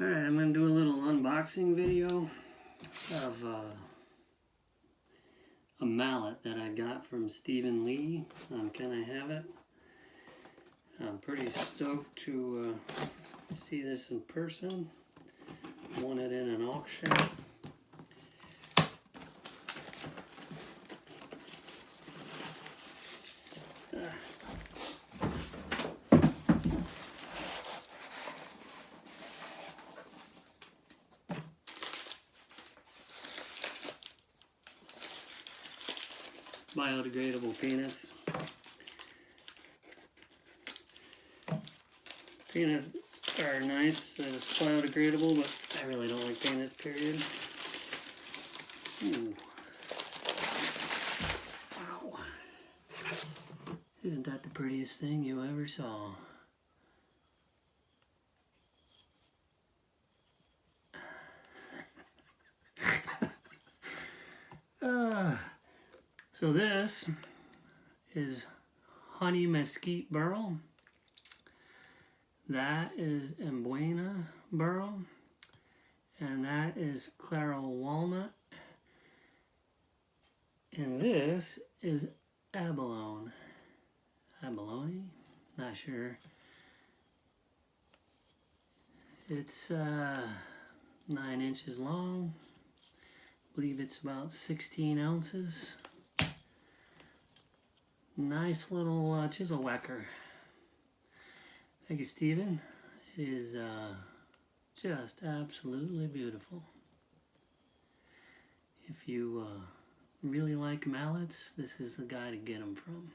Alright, I'm going to do a little unboxing video of a mallet that I got from Stephen Lee. Can I have it? I'm pretty stoked to see this in person. Won it in an auction. Biodegradable peanuts. Peanuts are nice as biodegradable, but I really don't like peanuts, period. Ooh. Wow. Isn't that the prettiest thing you ever saw? So this is Honey Mesquite burl. That is Amboyna burl. And that is Claro walnut. And this is abalone. Abalone? Not sure. It's 9 inches long. I believe it's about 16 ounces. Nice little chisel whacker. Thank you, Stephen. It is just absolutely beautiful. If you really like mallets, this is the guy to get them from.